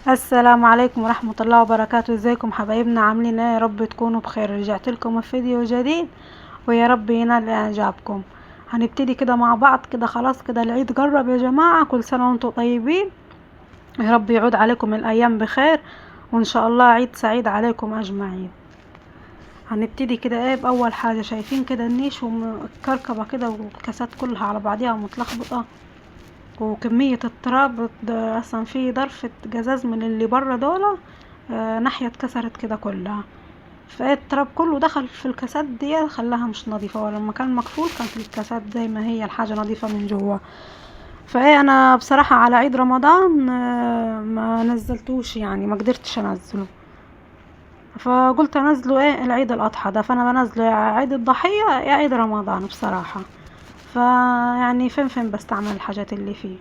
السلام عليكم ورحمة الله وبركاته. ازيكم حبايبنا؟ عاملين ايه؟ يا رب تكونوا بخير. رجعت لكم بفيديو جديد ويا رب ينال اعجابكم. هنبتدي كده مع بعض كده. خلاص كده العيد قرب يا جماعة، كل سنة وانتم طيبين. يا رب يعود عليكم الايام بخير وان شاء الله عيد سعيد عليكم اجمعين. هنبتدي كده ايه باول حاجة. شايفين كده النيش ومكركبة كده والكاسات كلها على بعضيها متلخبطة، وكمية التراب ده اصلا في ضرفة جزاز من اللي بره دول. ناحية اتكسرت كده كلها، فالتراب كله دخل في الكاسات دي خلاها مش نظيفة، ولما كان مقفول كانت الكاسات زي ما هي الحاجة نظيفة من جوا. فايه انا بصراحة على عيد رمضان ما نزلتوش، يعني ما قدرتش انزله، فقلت انزله ايه العيد الاضحى ده. فانا بنزله يا عيد الضحية يا عيد رمضان بصراحة. فيعني فين بستعمل الحاجات اللي فيه.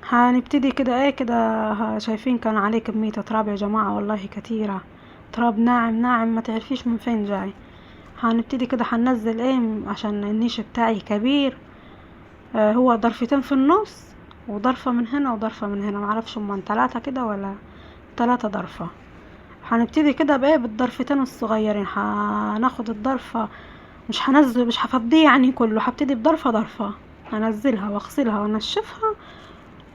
هنبتدي كده ايه كده. شايفين كان عليه كمية تراب يا جماعة، والله كتيرة. تراب ناعم ناعم ما تعرفيش من فين جاي. هنبتدي كده هننزل ايه عشان النيش بتاعي كبير. هو ضرفتين في النص وضرفة من هنا وضرفة من هنا، معرفش هما 3 كده ولا 3 ضرفة. هنبتدي كده بايه بالضرفتين الصغيرين. هناخد الضرفة، مش هنزل مش هفضيه يعني كله، هبتدي بضرفة ضرفة. هنزلها واغسلها وانشفها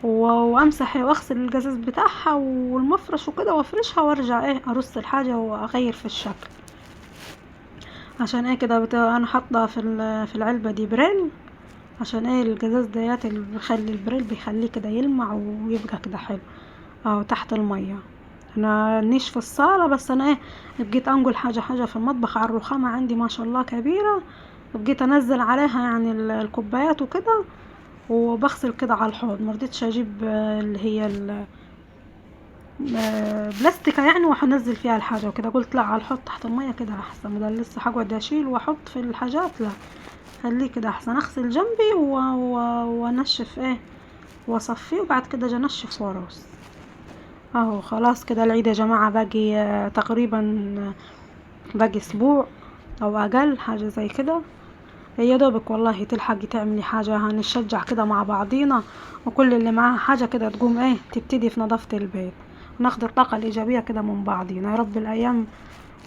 وامسح واغسل الجزاز بتاعها والمفرش وكده وافرشها وارجع ايه ارص الحاجة واغير في الشكل. عشان ايه كده انا حاطه في العلبة دي بريل، عشان ايه الجزاز ديات اللي بيخلي البريل بيخليه كده يلمع ويبقى كده حلو او تحت المية. انا النيش في الصالة، بس انا ايه بقيت انقل حاجة في المطبخ على الرخامة عندي ما شاء الله كبيرة، بقيت انزل عليها يعني الكوبايات وكده، وبغسل كده على الحوض. مرضتش اجيب اللي هي بلاستيكة يعني وهنزل فيها الحاجة وكده. قلت لا، على الحوض تحت المية كده احسن، بدل لسه هقعد اشيل واحط في الحاجات. لا، خليه كده احسن. اغسل جنبي وانشف ايه واصفيه، وبعد كده اجي انشف وارص. اهو خلاص كده العيد يا جماعة باقي تقريبا باقي اسبوع او اقل حاجة زي كده. يا دوبك والله تلحقي تعملي حاجة. هنشجع كده مع بعضينا، وكل اللي معاها حاجة كده تقوم ايه تبتدي في نظافة البيت، وناخد الطاقة الإيجابية كده من بعضينا. يا رب الأيام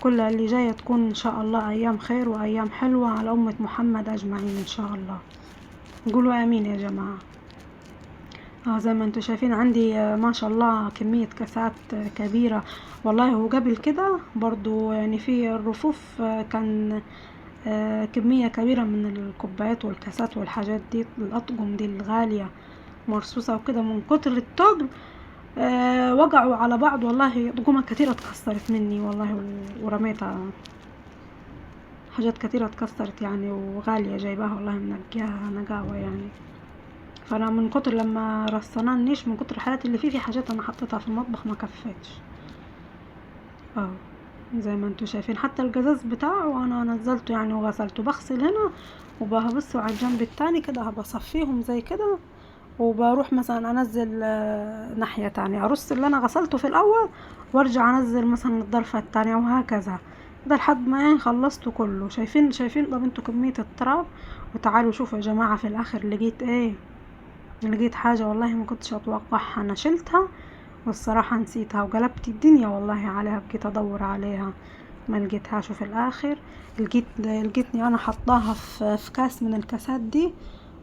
كلها اللي جاية تكون إن شاء الله أيام خير وأيام حلوة على أمة محمد أجمعين إن شاء الله. قولوا آمين يا جماعة. زي ما انتوا شايفين عندي ما شاء الله كمية كاسات كبيرة. والله وقبل كده برضو يعني في الرفوف كان كمية كبيرة من الكوبايات والكاسات والحاجات دي، الأطقم دي الغالية مرصوصة وكده، من كتر التقل وقعوا على بعض. والله أطقمة كتيرة اتكسرت مني والله، ورميتها. حاجات كتيرة اتكسرت يعني، وغالية جايباها والله منقياها نقاوة يعني. فانا من كتر لما رصناه النيش، من كتر الحاجات اللي فيه، في حاجات انا حطيتها في المطبخ ما كفتش. اه زي ما انتوا شايفين حتى الجزاز بتاعه انا نزلته يعني وغسلته. بغسل هنا وبهبصه على الجنب التاني كده، هبصفيهم زي كده، وبروح مثلا انزل ناحية تانية، ارص اللي انا غسلته في الاول وارجع انزل مثلا الضرفة التانية، وهكذا ده لحد ما ايه خلصته كله. شايفين طب انتوا كمية التراب. وتعالوا شوفوا يا جماعة في الاخر لقيت ايه. لقيت حاجة والله ما كنتش اتوقعها. انا شلتها والصراحة نسيتها وقلبت الدنيا والله عليها، بقيت ادور عليها ما لقيتهاش. وفي الاخر لقيتني انا حطاها في كاس من الكاسات دي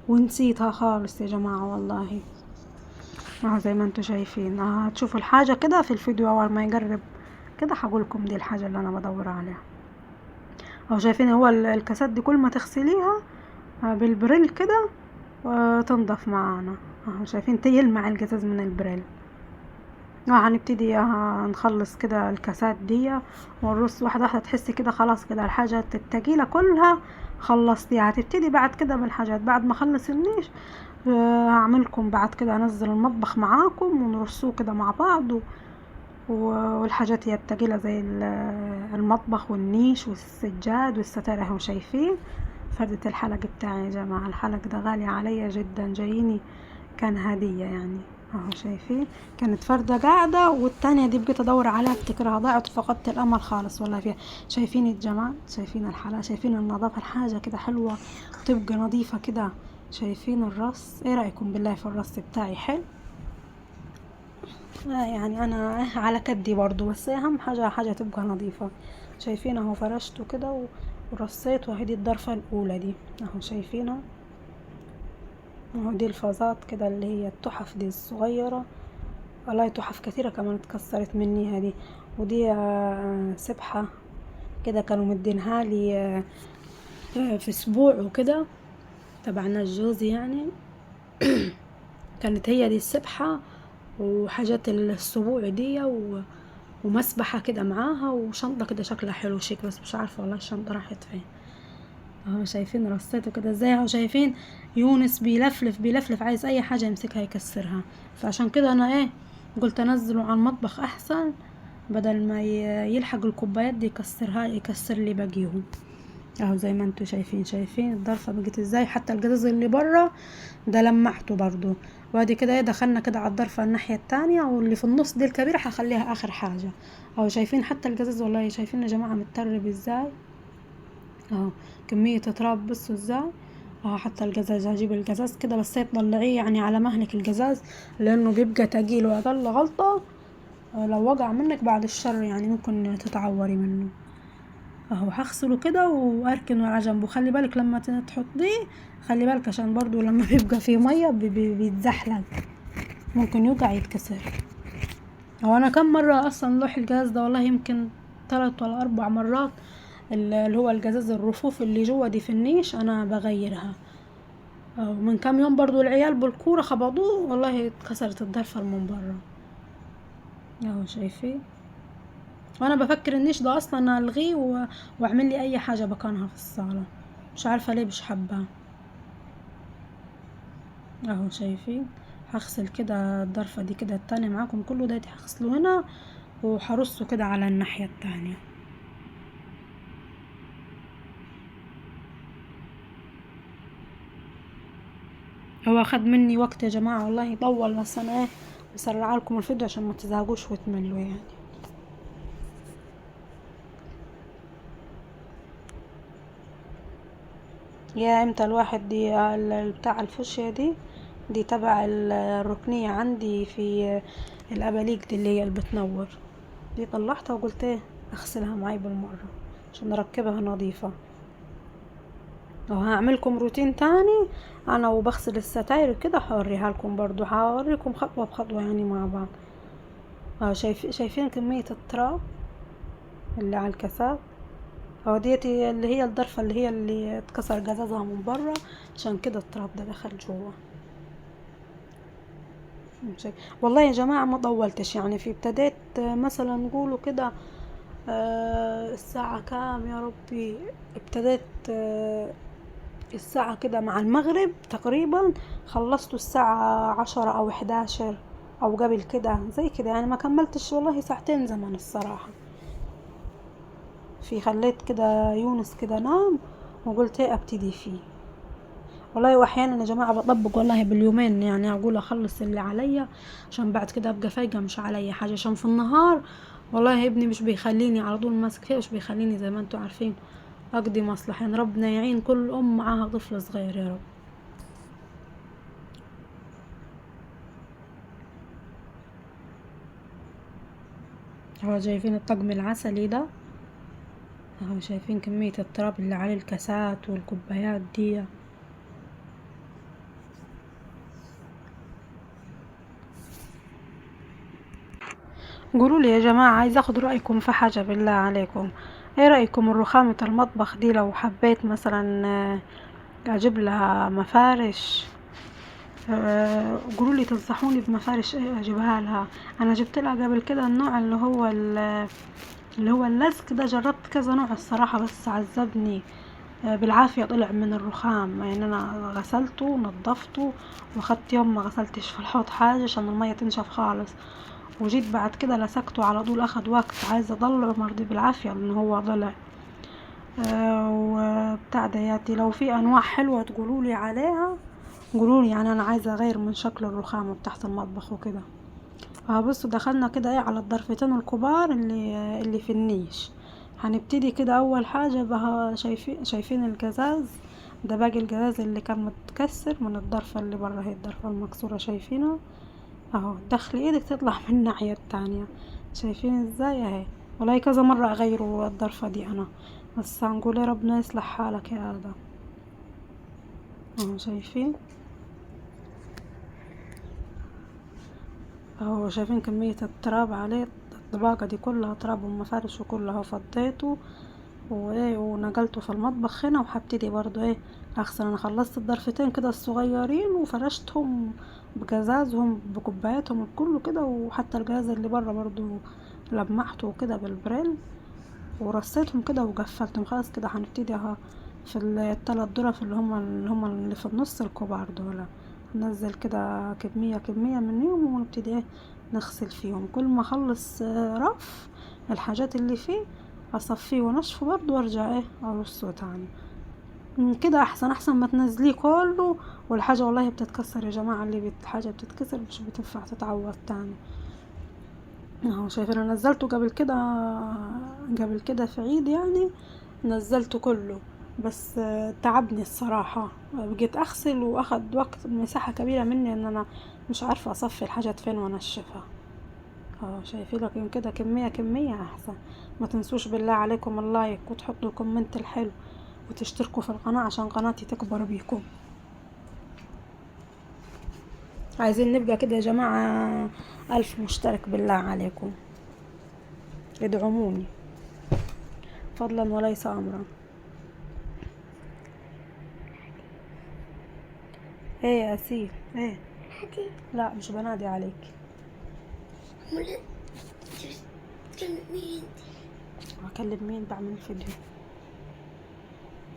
ونسيتها خالص يا جماعة والله. زي ما انتوا شايفين هتشوفوا الحاجة كده في الفيديو اول ما يقرب كده هقولكم دي الحاجة اللي انا بدور عليها. شايفين هو الكاسات دي كل ما تغسليها بالبريل كده وتنضف معانا. شايفين تيلمع القزاز من البريل. هنبتدي نخلص كده الكاسات دي ونرص واحدة واحدة. تحسي كده خلاص كده الحاجات التقيلة كلها خلصتيها. هتبتدي بعد كده بالحاجات بعد ما اخلص النيش. هعملكم بعد كده انزل المطبخ معاكم ونرصوه كده مع بعض والحاجات هي التقيلة زي المطبخ والنيش والسجاد والستائر. اهو شايفين فردة الحلق بتاعي يا جماعة. الحلق ده غالي عليا جدا، جاييني كان هدية يعني. اهو شايفين كانت فردة قاعدة، والتانية دي بقيت ادور عليها افتكرها ضاعت وفقدت الامل خالص والله فيها. شايفين الجمال، شايفين الحلاوة، شايفين النظافة. الحاجة كده حلوة تبقى نظيفة كده. شايفين الرص؟ ايه رأيكم بالله في الرص بتاعي؟ حلو. يعني انا على كدي برضو، بس اهم حاجة تبقى نظيفة. شايفين اهو فرشته كده ورصيت، وهي دي الضرفة الاولى دي اهو شايفينها. اهو دي الفازات كده اللي هي التحف دي الصغيرة، والله تحف كثيرة كمان اتكسرت مني هذه. ودي سبحة كده كانوا مدينها لي في اسبوع وكده، تبع ناس جوزي يعني. كانت هي دي السبحة وحاجات السبوع دي ومسبحة كده معاها، وشنطة كده شكلها حلو شيك، بس مش عارفة والله الشنطة راحت فين. اهو شايفين رصيته كده ازاي، اهو شايفين يونس بيلفلف عايز اي حاجة يمسكها يكسرها. فعشان كده انا قلت انزله على المطبخ احسن، بدل ما يلحق الكوبايات دي يكسر لي باقيهم. اهو زي ما انتوا شايفين الضرفة بقت ازاي، حتى القزاز اللي بره ده لمعته برضو. وادي كده دخلنا كده على الضرفة الناحية التانية، واللي في النص دي الكبيرة هخليها اخر حاجة. اهو شايفين حتى القزاز، والله شايفين يا جماعة مترب ازاي. اهو كمية تراب بصوا ازاي. اهو حتى القزاز هجيب القزاز كده، بس تطلعيه يعني على مهلك القزاز، لانه بيبقى تقيل، واقل غلطة لو وقع منك بعد الشر يعني ممكن تتعوري منه. اهو هغسله كده واركنه على جنب. وخلي بالك لما تحطيه، خلي بالك عشان برضو لما بيبقى فيه مية بيتزحلق، ممكن يوقع يتكسر. هو انا كم مرة اصلا لوح الجهاز ده، والله يمكن 3 ولا 4 مرات، اللي هو الجزاز الرفوف اللي جوا دي في النيش انا بغيرها. من كام يوم برضو العيال بالكورة خبطوه، والله اتكسرت الضرفة من برا. اهو شايفين. وانا بفكر النيش ده اصلا الغيه واعمل لي اي حاجة مكانها في الصالة، مش عارفة ليه مش حابة. اهو شايفين. هغسل كده الضرفة دي كده التانية معاكم كله ده هغسله هنا، وهرصه كده على الناحية التانية. هو خد مني وقت يا جماعة والله يطول، بس انا مسرعه لكم الفيديو عشان ما تزهقوش وتملوا يعني. يا امتى الواحد دي بتاع الفوشيا دي تبع الركنية عندي في الاباليق دي اللي هي اللي بتنور، دي طلعتها وقلت اغسلها معي بالمرة عشان نركبها نظيفة. وهعملكم روتين تاني انا وبغسل الستاير كده، هوريها لكم برضو، هوريكم خطوة بخطوة يعني مع بعض. شايفين كمية التراب اللي على الكاسات. هو ديتي اللي هي الضرفة اللي هي اللي اتكسر جزازها من برا، عشان كده التراب ده دخل جوا. والله يا جماعة ما طولتش يعني، في ابتديت مثلا نقولوا كده الساعة كام يا ربي، ابتديت الساعة كده مع المغرب تقريبا، خلصته الساعة 10 او 11 او قبل كده زي كده يعني، ما كملتش والله ساعتين زمن الصراحة. خليت كده يونس كده نام، وقلت ابتدي فيه. والله واحيانا يا جماعة بطبق والله باليومين يعني، اقول اخلص اللي عليا عشان بعد كده ابقى فايقة مش عليا حاجة، عشان في النهار والله ابني مش بيخليني على طول ماسك فيه، مش بيخليني زي ما انتوا عارفين اقضي مصلحة يعني. ربنا يعين كل ام معاها طفل صغير يا رب. هو شايفين الطقم العسلي ده، اهو شايفين كمية التراب اللي عليه الكاسات والكوبايات دي. قولوا لي يا جماعة، عايز اخد رأيكم في حاجة بالله عليكم. ايه رأيكم الرخامة المطبخ دي لو حبيت مثلا اجيب لها مفارش؟ قولوا لي تنصحوني بمفارش ايه اجيبها لها. انا جبت لها قبل كده النوع اللي هو اللزق ده، جربت كذا نوع الصراحة بس عذبني. بالعافية طلع من الرخام يعني، انا غسلته ونضفته واخدت يوم ما غسلتش في الحوض حاجة عشان المية تنشف خالص، وجيت بعد كده لسكته على طول، اخد وقت عايزة اضلعه مرضي بالعافية ان هو ضلع. وبتاع دياتي لو في انواع حلوة تقولولي عليها قولولي يعني، انا عايزة اغير من شكل الرخامة بتاعت المطبخ وكده. بصوا دخلنا كده على الضرفتين الكبار اللي في النيش. هنبتدي كده اول حاجة بها، شايفين الجزاز ده، باقي الجزاز اللي كان متكسر من الضرفة اللي برا، هي الضرفة المكسورة شايفينها. اهو تدخلي ايدك تطلع من الناحية التانية. شايفين ازاي اهي. والله كذا مرة اغيره الضرفة دي انا، بس هنقول يا ربنا يصلح حالك يا ادم. اهو شايفين اهو، شايفين كمية التراب عليه. الطباقة دي كلها تراب ومفارش وكلها فضيته وايه ونقلته في المطبخ هنا، وهبتدي برضو ايه اغسل. انا خلصت الضرفتين كده الصغيرين وفرشتهم بجزازهم بكوباياتهم بكله كده، وحتى الجهاز اللي بره برضو لمعته كده بالبريل ورصيتهم كده وقفلتهم. خلاص كده هنبتدي اهو في الثلاث ظرف اللي في النص الكبار دول، ننزل كده كمية كمية منهم ونبتدي ايه نغسل فيهم. كل ما اخلص رف الحاجات اللي فيه اصفيه ونشفه برضه وارجع ايه ارصه تاني. كده احسن ما تنزليه كله والحاجة والله بتتكسر يا جماعة. اللي الحاجة بتتكسر مش بتنفع تتعوض تاني. اهو شايفين انا نزلته قبل كده في عيد يعني، نزلته كله. بس تعبني الصراحة، بقيت اغسل واخد وقت مساحة كبيرة مني ان انا مش عارفة اصفي الحاجات فين وانشفها. اه شايفين لكن كده كمية كمية احسن. ما تنسوش بالله عليكم اللايك وتحطوا الكومنت الحلو وتشتركوا في القناة عشان قناتي تكبر بيكم. عايزين نبقى كده يا جماعة 1000 مشترك بالله عليكم، ادعموني فضلا وليس امرا. ايه يا اسيل ايه؟ لا مش بنادي عليك. هكلم مين؟ بعمل فيديو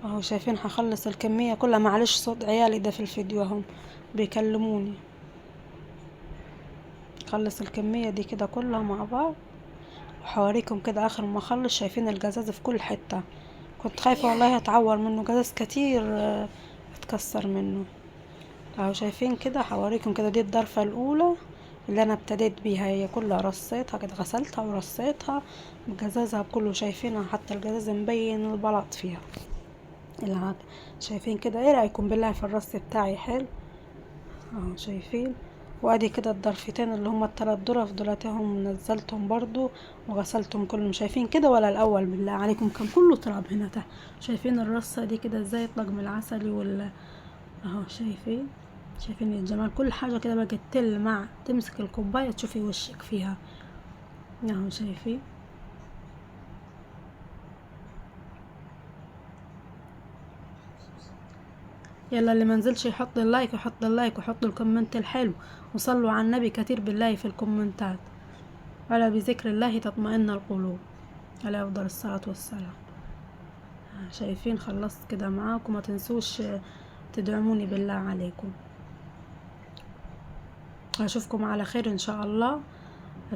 اهو. شايفين هخلص الكمية كلها. معلش صوت عيالي ده في الفيديو اهم بيكلموني. خلص الكمية دي كده كلها مع بعض وحوريكم كده اخر ما اخلص. شايفين الجزاز في كل حتة، كنت خايفة والله اتعور منه، جزاز كتير اتكسر منه اهو. شايفين كده حوريكم كده. دي الضرفة الاولى اللي انا ابتديت بيها، هي كلها رصيتها كده، غسلتها ورصيتها بجزازها كله. شايفينها حتى الجزاز مبين البلاط فيها العاد. شايفين كده؟ ايه رايكم بالله في الرص بتاعي؟ حلو اهو. شايفين؟ وادي كده الضرفتين اللي هما الثلاث ظرف دولتهم نزلتهم برضو وغسلتهم كلهم. شايفين كده؟ ولا الاول بالله عليكم كان كله تراب هنا تحت. شايفين الرصه دي كده ازاي طقم العسلي اهو. شايفين الجمال؟ كل حاجه كده بقت تلمع، تمسك الكوبايه تشوفي وشك فيها اهو. شايفين؟ يلا اللي منزلش يحط اللايك يحط اللايك وحطوا الكومنت الحلو وصلوا على النبي كتير بالله في الكومنتات. ألا بذكر الله تطمئن القلوب، عليه أفضل الصلاة والسلام. شايفين؟ خلصت كده معاكم. ما تنسوش تدعموني بالله عليكم. أشوفكم على خير إن شاء الله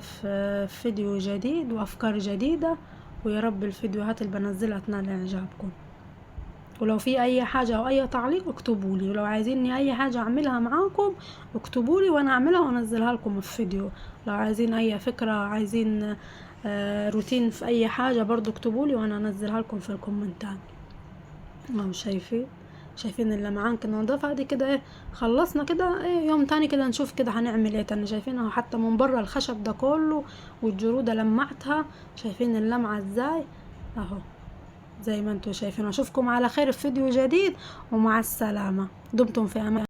في فيديو جديد وأفكار جديدة، ويا رب الفيديوهات اللي بنزلها تنال إعجابكم. ولو في اي حاجة او اي تعليق اكتبوا لي، ولو عايزيني اي حاجة اعملها معاكم اكتبوا لي وانا اعملها وانزلها لكم في فيديو. لو عايزين اي فكرة، عايزين روتين في اي حاجة برضو اكتبوا لي وانا انزلها لكم في الكومنتات اهو. شايفين اللمعان كده نضافة دي كده ايه. خلصنا كده ايه يوم تاني كده نشوف كده هنعمل ايه تاني. شايفين اهو حتى من بره الخشب ده كله والجرودة لمعتها. شايفين اللمعة ازاي اهو زي ما انتوا شايفين. اشوفكم على خير في فيديو جديد ومع السلامة. دمتم في امان.